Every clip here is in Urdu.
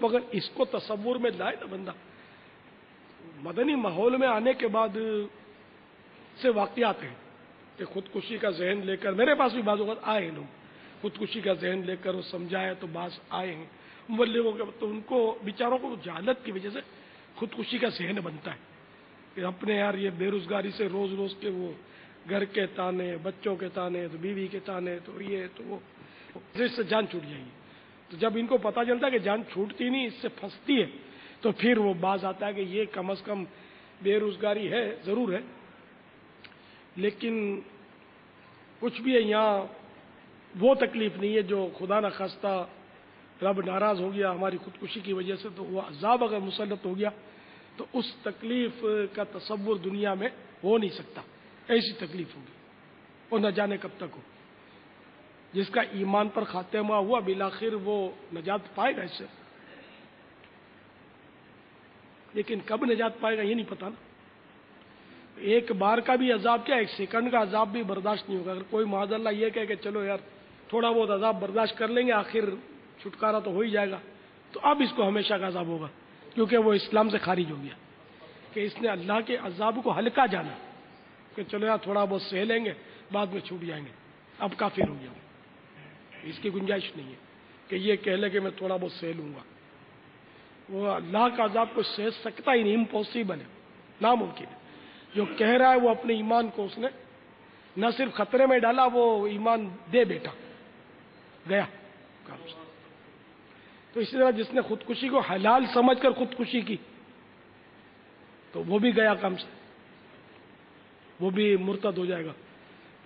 مگر اس کو تصور میں لائے نا بندہ، مدنی ماحول میں آنے کے بعد سے واقعات ہیں کہ خودکشی کا ذہن لے کر، میرے پاس بھی بعض اوقات آئے ہیں لوگ، خودکشی کا ذہن لے کر وہ سمجھایا تو بعض آئے ہیں مبلغوں کے، تو ان کو بیچاروں کو جہالت کی وجہ سے خودکشی کا ذہن بنتا ہے کہ اپنے یار یہ بے روزگاری سے روز روز کے وہ گھر کے تانے، بچوں کے تانے، تو بیوی کے تانے، تو یہ تو وہ، اس سے جان چھوٹ جائے گی۔ تو جب ان کو پتہ چلتا ہے کہ جان چھوٹتی نہیں، اس سے پھنستی ہے، تو پھر وہ باز آتا ہے کہ یہ کم از کم بے روزگاری ہے، ضرور ہے، لیکن کچھ بھی ہے یہاں وہ تکلیف نہیں ہے جو خدا نخواستہ رب ناراض ہو گیا ہماری خودکشی کی وجہ سے، تو وہ عذاب اگر مسلط ہو گیا تو اس تکلیف کا تصور دنیا میں ہو نہیں سکتا، ایسی تکلیف ہوگی، اور نہ جانے کب تک ہو۔ جس کا ایمان پر خاتمہ ہوا بالآخر وہ نجات پائے گا اس سے، لیکن کب نجات پائے گا یہ نہیں پتا نا۔ ایک بار کا بھی عذاب کیا، ایک سیکنڈ کا عذاب بھی برداشت نہیں ہوگا۔ اگر کوئی معاذ اللہ یہ کہے کہ چلو یار تھوڑا بہت عذاب برداشت کر لیں گے، آخر چھٹکارا تو ہو ہی جائے گا، تو اب اس کو ہمیشہ کا عذاب ہوگا، کیونکہ وہ اسلام سے خارج ہو گیا کہ اس نے اللہ کے عذاب کو ہلکا جانا کہ چلو یار تھوڑا بہت سہ لیں گے، بعد میں چھوٹ جائیں گے، اب کافر ہو گیا ہوں۔ اس کی گنجائش نہیں ہے کہ یہ کہہ لے کہ میں تھوڑا بہت سہ لوں گا۔ وہ اللہ کا عذاب کو سہ سکتا ہی نہیں، امپاسبل ہے، ناممکن ہے۔ جو کہہ رہا ہے وہ اپنے ایمان کو اس نے نہ صرف خطرے میں ڈالا، وہ ایمان دے بیٹھا گیا کام سے۔ تو اسی طرح جس نے خودکشی کو حلال سمجھ کر خودکشی کی تو وہ بھی گیا کام سے، وہ بھی مرتد ہو جائے گا،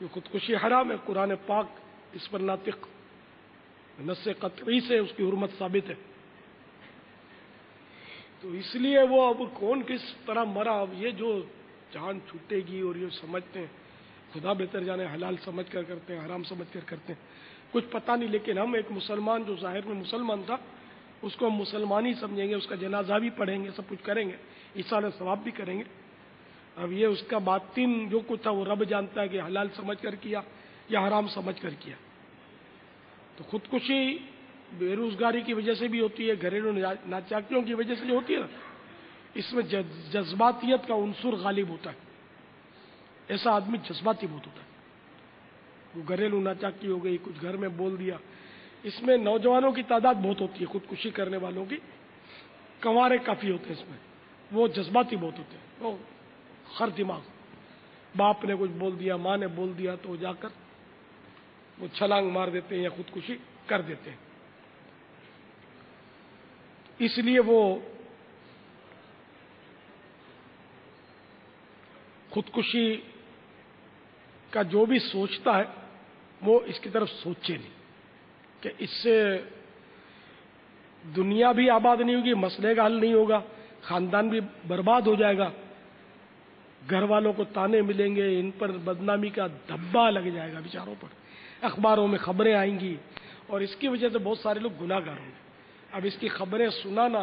جو خودکشی حرام ہے، قرآن پاک اس پر ناطق نص قطعی سے اس کی حرمت ثابت ہے۔ تو اس لیے وہ اب کون کس طرح مرا، اب یہ جو جان چھوٹے گی اور یہ سمجھتے ہیں خدا بہتر جانے، حلال سمجھ کر کرتے ہیں، حرام سمجھ کر کرتے ہیں، کچھ پتہ نہیں۔ لیکن ہم ایک مسلمان جو ظاہر میں مسلمان تھا اس کو ہم مسلمان ہی سمجھیں گے، اس کا جنازہ بھی پڑھیں گے، سب کچھ کریں گے، ایصال ثواب بھی کریں گے۔ اب یہ اس کا باطن جو کچھ تھا وہ رب جانتا ہے کہ حلال سمجھ کر کیا یا حرام سمجھ کر کیا۔ تو خودکشی بے روزگاری کی وجہ سے بھی ہوتی ہے، گھریلو ناچاکیوں کی وجہ سے جو ہوتی ہے نا، اس میں جذباتیت کا عنصر غالب ہوتا ہے۔ ایسا آدمی جذباتی بہت ہوتا ہے، وہ گھریلو ناچاکی ہو گئی، کچھ گھر میں بول دیا، اس میں نوجوانوں کی تعداد بہت ہوتی ہے، خودکشی کرنے والوں کی کنوارے کافی ہوتے ہیں اس میں، وہ جذباتی بہت ہوتے ہیں، وہ خر دماغ، باپ نے کچھ بول دیا، ماں نے بول دیا تو جا کر وہ چھلانگ مار دیتے ہیں یا خودکشی کر دیتے ہیں۔ اس لیے وہ خودکشی کا جو بھی سوچتا ہے وہ اس کی طرف سوچے نہیں کہ اس سے دنیا بھی آباد نہیں ہوگی، مسئلے کا حل نہیں ہوگا، خاندان بھی برباد ہو جائے گا، گھر والوں کو تانے ملیں گے، ان پر بدنامی کا دھبا لگ جائے گا بیچاروں پر، اخباروں میں خبریں آئیں گی، اور اس کی وجہ سے بہت سارے لوگ گناہ گار ہوں گے۔ اب اس کی خبریں سنانا،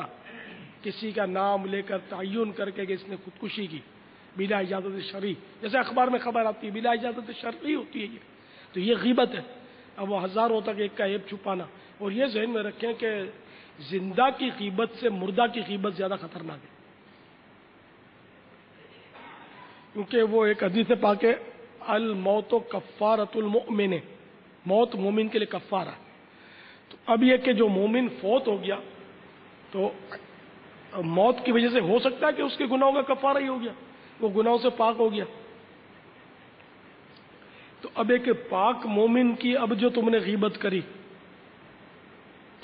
کسی کا نام لے کر تعین کر کے کہ اس نے خودکشی کی بلا اجازت شرعی، جیسے اخبار میں خبر آتی ہے بلا اجازت شرعی ہوتی ہے یہ، تو یہ غیبت ہے۔ اب وہ ہزاروں تک ایک کا عیب چھپانا، اور یہ ذہن میں رکھیں کہ زندہ کی غیبت سے مردہ کی غیبت زیادہ خطرناک ہے، کیونکہ وہ ایک حدیث پاک ہے، الموت کفارۃ المؤمن، موت مومن کے لیے کفارہ۔ تو اب یہ کہ جو مومن فوت ہو گیا تو موت کی وجہ سے ہو سکتا ہے کہ اس کے گناہوں کا کفارہ ہی ہو گیا، وہ گناہوں سے پاک ہو گیا۔ تو اب ایک پاک مومن کی اب جو تم نے غیبت کری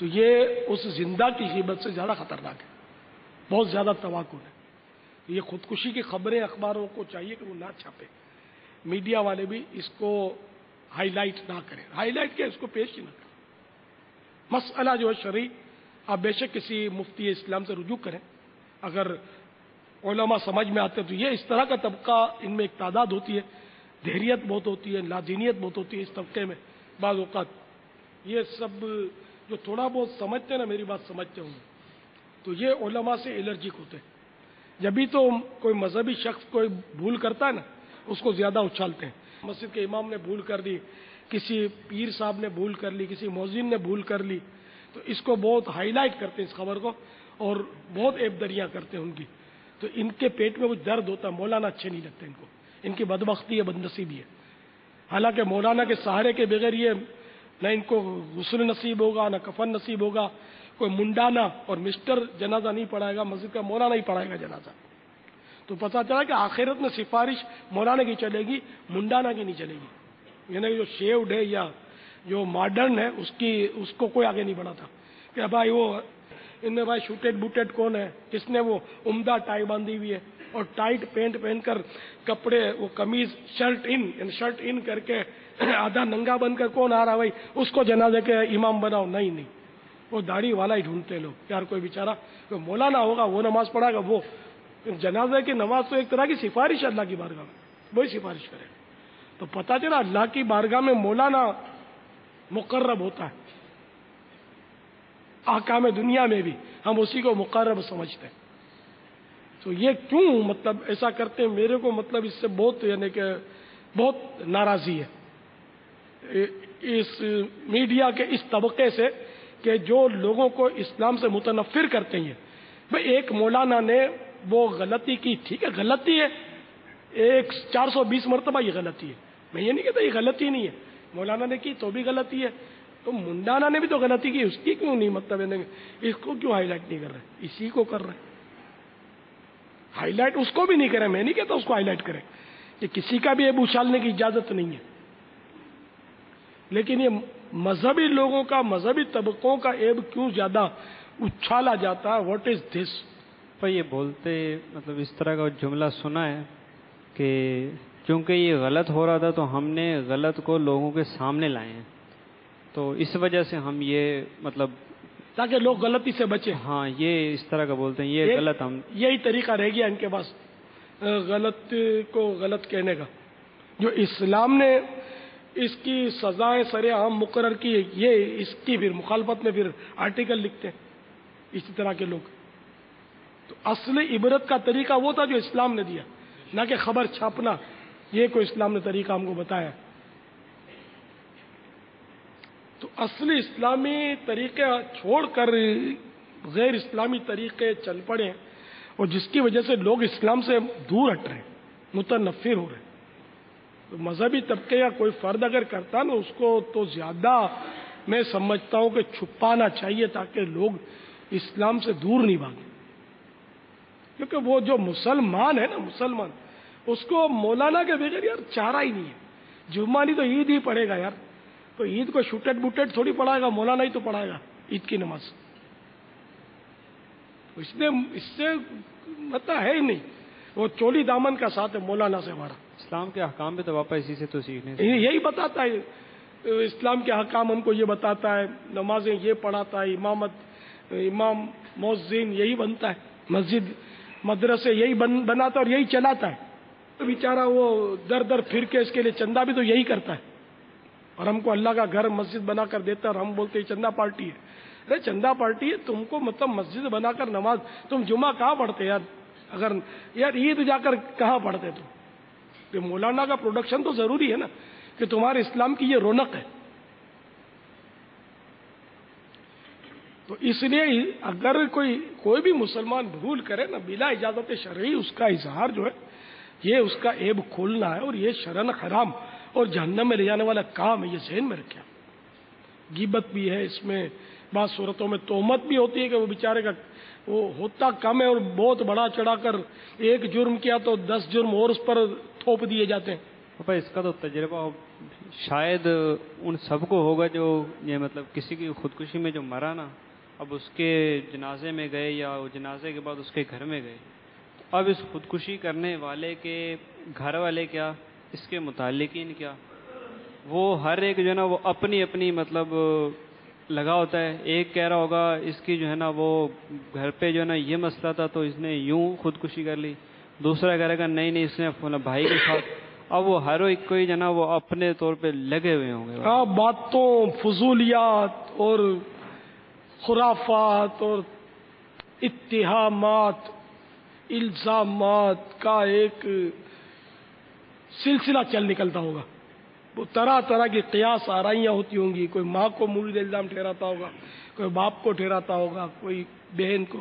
تو یہ اس زندہ کی غیبت سے زیادہ خطرناک ہے، بہت زیادہ توقع ہے۔ یہ خودکشی کی خبریں اخباروں کو چاہیے کہ وہ نہ چھاپے، میڈیا والے بھی اس کو ہائی لائٹ نہ کریں، ہائی لائٹ کیا اس کو پیش ہی نہ کریں۔ مسئلہ جو ہے شرعی، آپ بے شک کسی مفتی اسلام سے رجوع کریں، اگر علماء سمجھ میں آتے تو یہ اس طرح کا طبقہ ان میں ایک تعداد ہوتی ہے، دہریت بہت ہوتی ہے، لادینیت بہت ہوتی ہے اس طبقے میں، بعض اوقات یہ سب جو تھوڑا بہت سمجھتے ہیں نا، میری بات سمجھتے ہوں گے، تو یہ علماء سے الرجک ہوتے ہیں۔ جبھی تو کوئی مذہبی شخص کوئی بھول کرتا ہے نا، اس کو زیادہ اچھالتے ہیں۔ مسجد کے امام نے بھول کر دی، کسی پیر صاحب نے بھول کر لی، کسی مؤذن نے بھول کر لی، تو اس کو بہت ہائی لائٹ کرتے ہیں اس خبر کو، اور بہت عیبدریاں کرتے ہیں ان کی. تو ان کے پیٹ میں کچھ درد ہوتا ہے. مولانا اچھے نہیں لگتے ان کو، ان کی بدبختی ہے، بدنصیبی ہے. حالانکہ مولانا کے سہارے کے بغیر یہ نہ ان کو غسل نصیب ہوگا، نہ کفن نصیب ہوگا. کوئی منڈانا اور مسٹر جنازہ نہیں پڑھائے گا، مسجد کا مولانا ہی پڑھائے گا جنازہ. تو پتہ چلا کہ آخرت میں سفارش مولانا کی چلے گی، منڈانا کی نہیں چلے گی. یعنی جو شیوڈ ہے یا جو ماڈرن ہے اس کو کوئی آگے نہیں بڑھاتا کہ بھائی وہ ان میں بھائی شوٹیڈ بوٹیڈ کون ہے، کس نے وہ عمدہ ٹائی باندھی ہوئی ہے اور ٹائٹ پینٹ پہن کر کپڑے وہ قمیض شرٹ ان کر کے آدھا ننگا بن کر کون آ رہا بھائی اس کو جنازے کے امام بناؤ. نہیں، وہ داڑھی والا ہی ڈھونڈتے لوگ. یار کوئی بیچارہ کوئی مولانا ہوگا وہ نماز پڑھائے گا. وہ جنازے کی نماز تو ایک طرح کی سفارش ہے اللہ کی بارگاہ میں، وہی سفارش کرے. تو پتہ چلا اللہ کی بارگاہ میں مولانا مقرب ہوتا ہے. احکام دنیا میں بھی ہم اسی کو مقرب سمجھتے ہیں. تو یہ کیوں مطلب ایسا کرتے ہیں؟ میرے کو مطلب اس سے بہت یعنی کہ بہت ناراضی ہے اس میڈیا کے اس طبقے سے کہ جو لوگوں کو اسلام سے متنفر کرتے ہیں. بھئی ایک مولانا نے وہ غلطی کی، ٹھیک ہے غلطی ہے، 420 مرتبہ یہ غلطی ہے. میں یہ نہیں کہتا یہ غلطی نہیں ہے، مولانا نے کی تو بھی غلطی ہے. تو منڈانا نے بھی تو غلطی کی، اس کی کیوں نہیں مطلب اس کو کیوں ہائی لائٹ نہیں کر رہے؟ اسی کو کر رہے. ہائی لائٹ اس کو بھی نہیں کرے. میں نہیں کہتا اس کو ہائی لائٹ کرے، کہ کسی کا بھی عیب اچھالنے کی اجازت نہیں ہے. لیکن یہ مذہبی لوگوں کا، مذہبی طبقوں کا عیب کیوں زیادہ اچھالا جاتا ہے؟ واٹ از دس؟ پر یہ بولتے مطلب اس طرح کا جملہ سنا ہے کہ چونکہ یہ غلط ہو رہا تھا تو ہم نے غلط کو لوگوں کے سامنے لائے ہیں، تو اس وجہ سے ہم یہ مطلب تاکہ لوگ غلطی سے بچیں. ہاں یہ اس طرح کا بولتے ہیں، یہ غلط. ہم یہی طریقہ رہ گیا ان کے پاس غلط کو غلط کہنے کا. جو اسلام نے اس کی سزائیں سر عام مقرر کی، یہ اس کی پھر مخالفت میں پھر آرٹیکل لکھتے ہیں اسی طرح کے لوگ. تو اصل عبرت کا طریقہ وہ تھا جو اسلام نے دیا، نہ کہ خبر چھاپنا. یہ کوئی اسلام نے طریقہ ہم کو بتایا. تو اصل اسلامی طریقے چھوڑ کر غیر اسلامی طریقے چل پڑے، اور جس کی وجہ سے لوگ اسلام سے دور ہٹ رہے ہیں، متنفر ہو رہے ہیں. تو مذہبی طبقے یا کوئی فرد اگر کرتا نا اس کو تو زیادہ میں سمجھتا ہوں کہ چھپانا چاہیے تاکہ لوگ اسلام سے دور نہیں بھاگیں. کیونکہ وہ جو مسلمان ہے نا، مسلمان اس کو مولانا کے بغیر یار چارہ ہی نہیں ہے. جمعہ نہیں تو عید ہی پڑھے گا یار. تو عید کو شوٹیڈ بوٹیڈ تھوڑی پڑھائے گا، مولانا ہی تو پڑھائے گا عید کی نماز. اس سے مطلب ہے ہی نہیں. وہ چولی دامن کا ساتھ ہے مولانا سے ہمارا. اسلام کے احکام پہ تو واپس اسی سے تو سیکھنے یہی بتاتا ہے اسلام کے احکام، ہم کو یہ بتاتا ہے. نمازیں یہ پڑھاتا ہے، امام مؤذن یہی بنتا ہے، مسجد مدرسے یہی بناتا ہے اور یہی چلاتا ہے. تو بیچارہ وہ در در پھر کے اس کے لیے چندہ بھی تو یہی کرتا ہے، اور ہم کو اللہ کا گھر مسجد بنا کر دیتا ہے اور ہم بولتے ہیں چندہ پارٹی ہے. ارے چندہ پارٹی ہے، تم کو مطلب مسجد بنا کر نماز، تم جمعہ کہاں پڑھتے یار؟ اگر یار عید جا کر کہاں پڑھتے تم؟ کہ مولانا کا پروڈکشن تو ضروری ہے نا، کہ تمہارے اسلام کی یہ رونق ہے. تو اس لیے اگر کوئی بھی مسلمان بھول کرے نا بلا اجازت شرعی، اس کا اظہار جو ہے یہ اس کا عیب کھولنا ہے، اور یہ شرعاً حرام اور جہنم میں لے جانے والا کام ہے. یہ ذہن میں رکھیں. غیبت بھی ہے اس میں، بعض صورتوں میں تہمت بھی ہوتی ہے کہ وہ بیچارے کا وہ ہوتا کم ہے اور بہت بڑا چڑھا کر ایک جرم کیا تو 10 جرم اور اس پر تھوپ دیے جاتے ہیں. پاپا اس کا تو تجربہ شاید ان سب کو ہوگا جو یہ مطلب کسی کی خودکشی میں جو مرا نا، اب اس کے جنازے میں گئے یا وہ جنازے کے بعد اس کے گھر میں گئے، اب اس خودکشی کرنے والے کے گھر والے کیا، اس کے متعلقین کیا، وہ ہر ایک جو ہے نا وہ اپنی اپنی مطلب لگا ہوتا ہے. ایک کہہ رہا ہوگا اس کی جو ہے نا وہ گھر پہ جو ہے نا یہ مسئلہ تھا تو اس نے یوں خودکشی کر لی، دوسرا کہہ رہا نہیں اس نے اپنا بھائی کے ساتھ. اب وہ ہر ایک کوئی جو ہے نا وہ اپنے طور پہ لگے ہوئے ہوں گے. باتوں، فضولیات اور خرافات اور اتہامات، الزامات کا ایک سلسلہ چل نکلتا ہوگا. وہ طرح طرح کی قیاس آرائیاں ہوتی ہوں گی. کوئی ماں کو مورد الزام ٹھہراتا ہوگا, کوئی باپ کو ٹھہراتا ہوگا, کوئی بہن کو.